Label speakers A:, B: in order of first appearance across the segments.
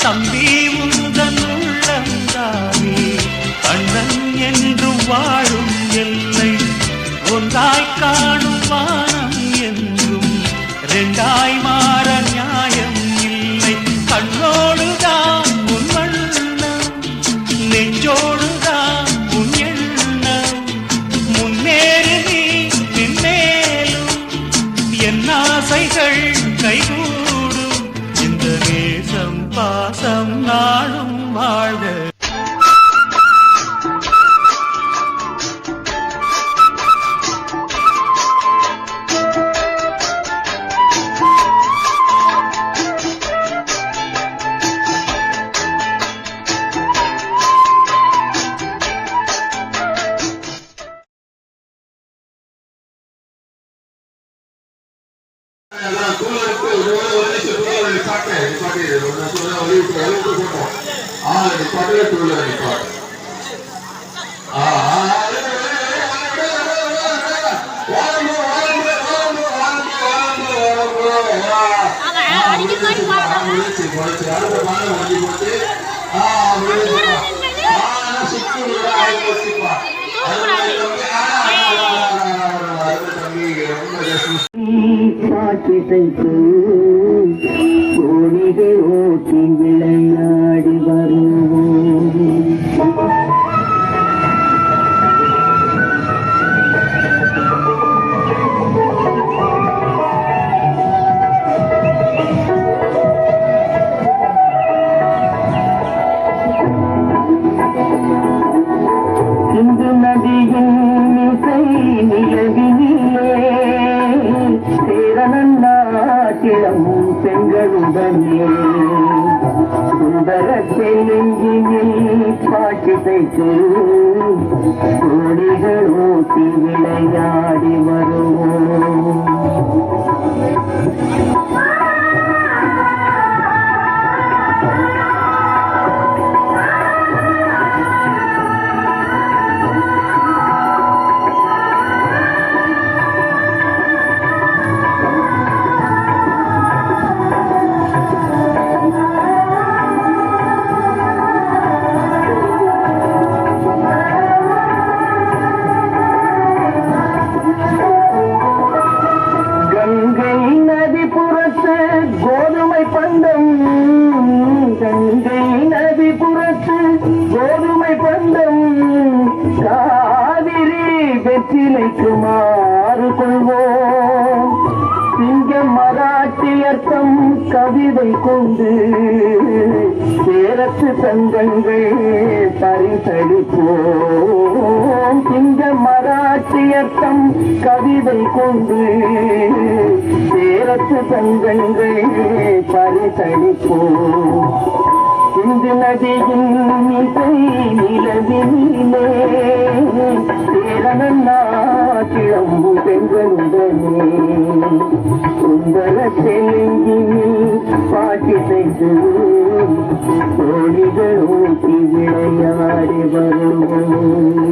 A: தம்பி உந்தன் உள்ளந்தானே அண்ணன் என்றும் வாழும் எல்லை ஒன்றாய் காணும் வானம் என்றும் ரெண்டாய் மாற நியாயம் இல்லை கண்ணோடுதான் உன் வண்ணம் நெஞ்சோடுதான் உன் எண்ணம் முன்னேறு நீ பின்னேலும் என் ஆசைகள் கைகூடும் இந்த நேசம் பாசம் நாளும் வாழ்க
B: கோடிகள் ஓட்டி விளையாடி வருவோம் சிந்து நதியின் இசை நிலவினிலே சேரனன் நாட்டிடம் பெண்களுடனே சுந்தர தெலுங்கினில் பாட்டிசைத்து கோடிகள் ஊட்டி விளையாடி வருவோம் கோதுமை பந்தம் காவிரி வெற்றிலைக்கு மாறு கொள்வோம் சிங்க மராட்டியர்த்தம் கவிதை கொண்டு சேரத்து சங்கங்கள் பரிசளிப்போம் சிங்க மராட்டியர்த்தம் கவிதை கொண்டு சேரத்து சங்கங்கள் பரிசளிப்போம் சிந்து நதியின் இசை நிலவினிலே சேரனன் நாட்டிடம் பெண்களுடனே சுந்தர தெலுங்கினில் பாட்டிசைத்து கோடிகள் ஊட்டி விளையாடி வருவோம்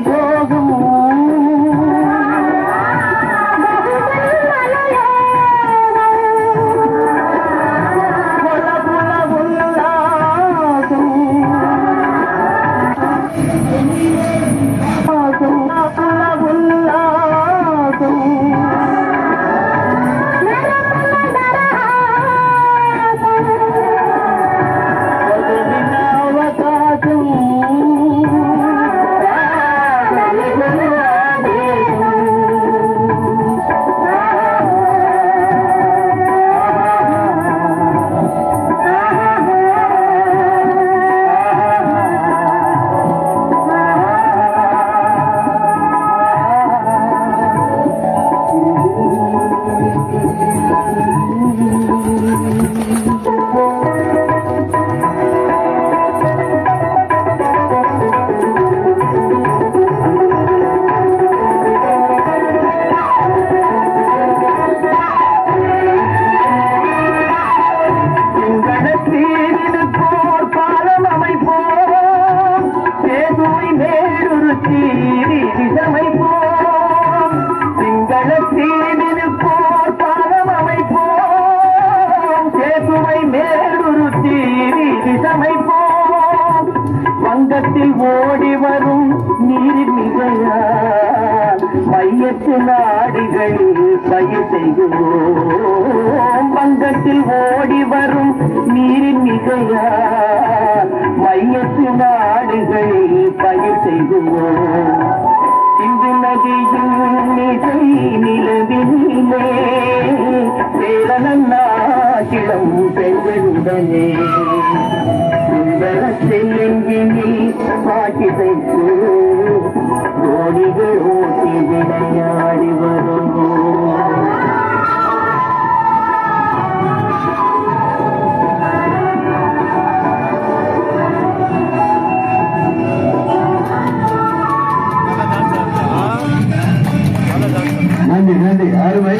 B: Go வங்கத்தில் ஓடி வரும் நீர் மிகையால் மையத்து நாடுகள் பயிர் செய்கிறோம். வங்கத்தில் ஓடி வரும் நீரின் மிகையால் மையத்து நாடுகள் பயிர் செய்கிறோம். இந்து நதியின் நிலை நிலவிலே சேரலன் நாட்டிடம் பெண்களுடனே சுந்தரத்தில் எங்கினில் பாட்டிசைத்து கோடிகள் ஓட்டி விளையாடி வருவோம்.
C: நன்றி நன்றி அருமை.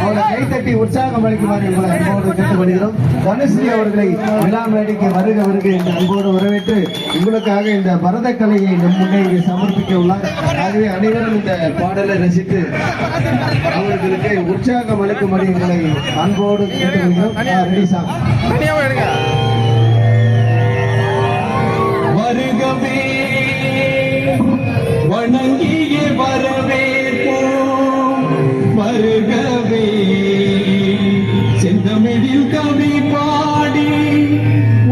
C: அவங்களை கைத்தட்டி உற்சாகம் அளிக்குமாறு உங்களை அன்போடு கேட்டுக்கொள்கிறோம். தனுஸ்ரீ அவர்களை விழா மேடைக்கு வருக வருக என்று அன்போடு வரவேற்று உங்களுக்காக இந்த பரத கலையை நம் முன்னே சமர்ப்பிக்க உள்ளார். ஆகவே அனைவரும் இந்த பாடலை ரசித்து அவர்களுக்கு உற்சாகம் அளிக்குமாறு உங்களை அன்போடு கேட்டுக்கொள்கிறோம். Ready song.
A: வருகவே வணங்கிய வரவேற்போம், வருகவே செந்தமிழில் கவி பாடி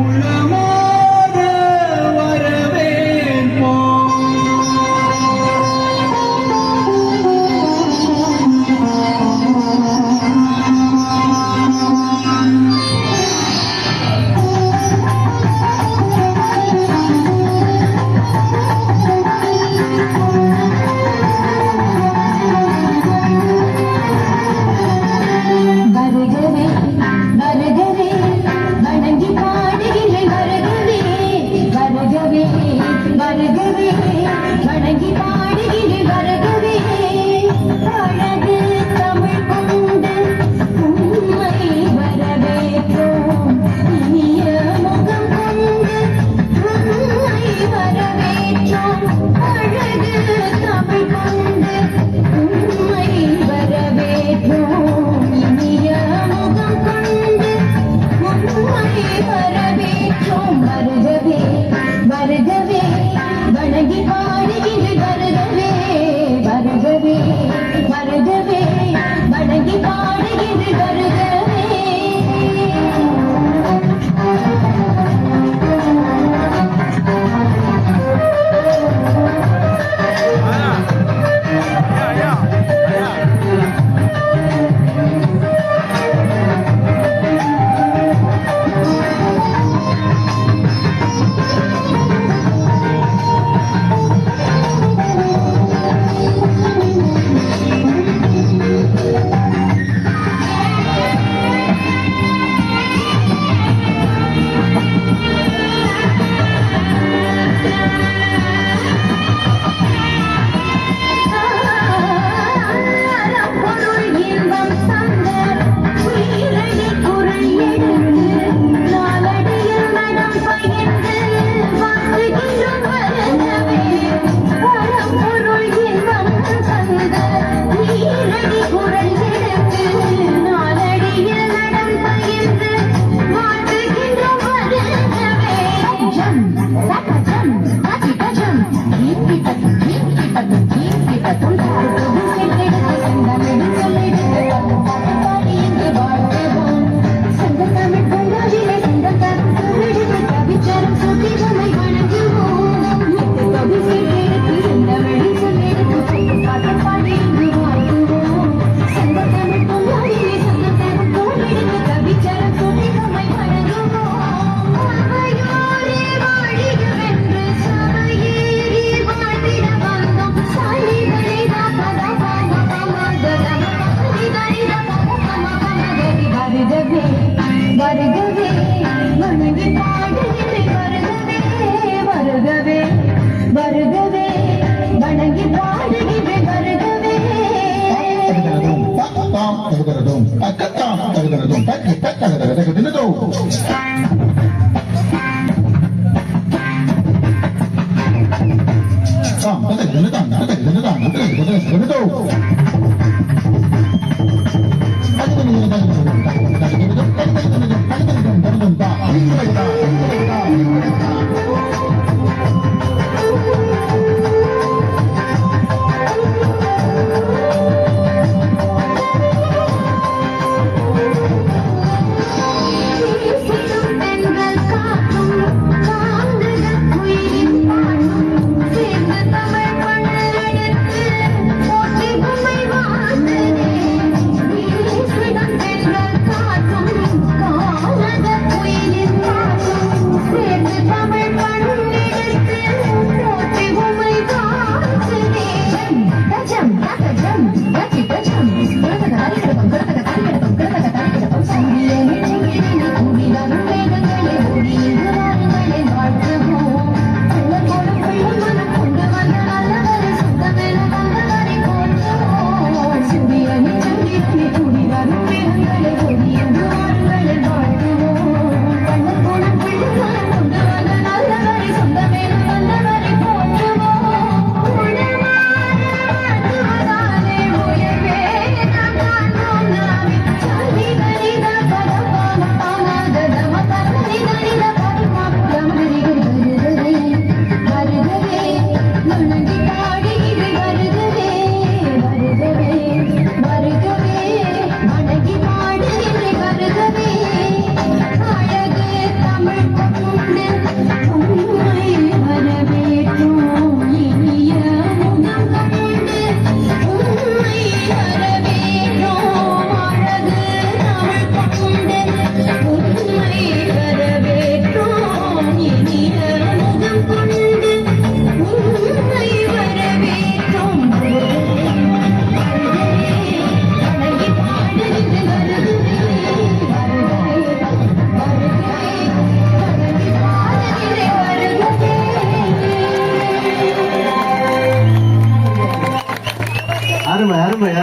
A: உளமாற வரவேற்போம்.
D: Bye.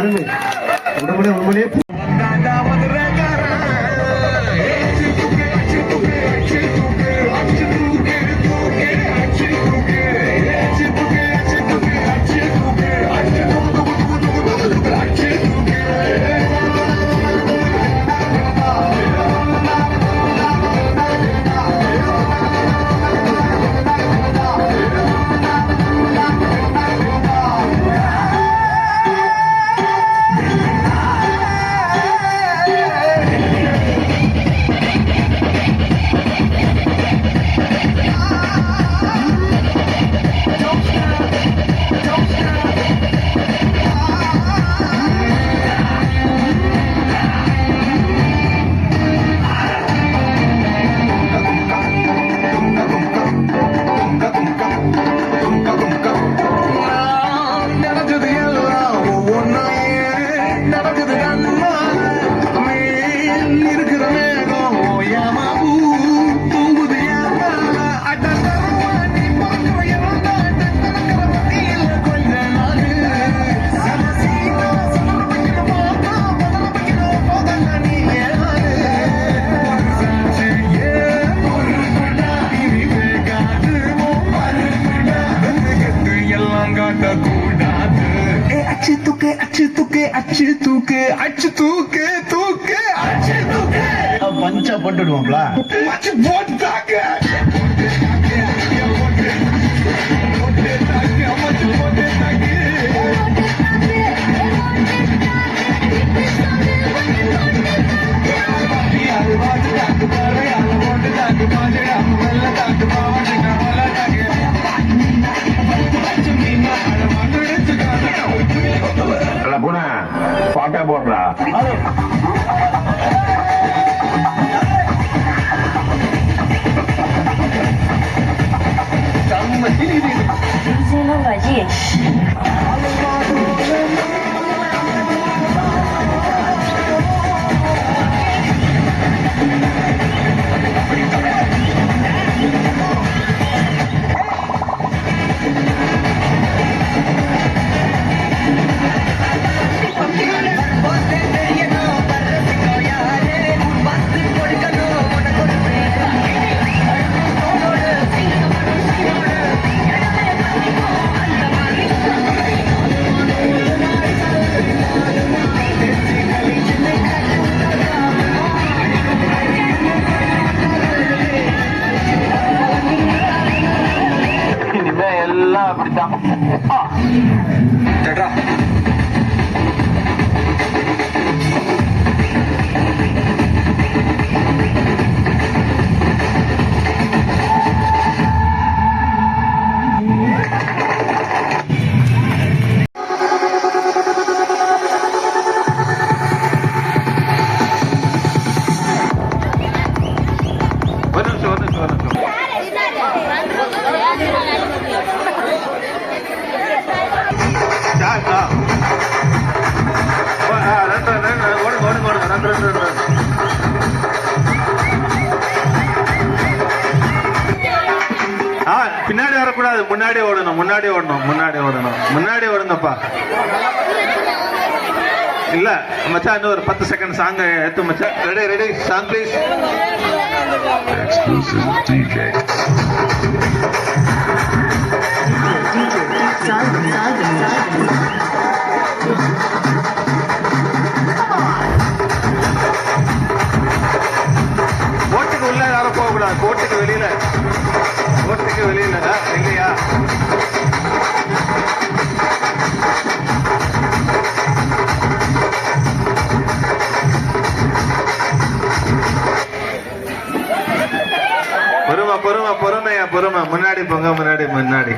C: அருமை. உடம்புலே பஞ்சா போட்டுடுவோம்ல.
D: பாட்டா போடுறா எல்லாம் அப்படித்தான். பின்னாடி வரக்கூடாது, முன்னாடி ஓடணும், முன்னாடி ஓடணும், முன்னாடி ஓடணும், முன்னாடி ஓடுங்கப்பா. இல்ல மச்சான், இன்னும் ஒரு 10 செகண்ட் சாங் எடுத்து மச்சான். Ready ready, song please. கோட்டுக்கு உள்ள யாரும் போகக்கூடாது, கோட்டுக்கு வெளியில, கோட்டுக்கு வெளியில இல்லையா? பொறுமை பொறுமை பொறுமையா பொறுமை. முன்னாடி போங்க, முன்னாடி முன்னாடி.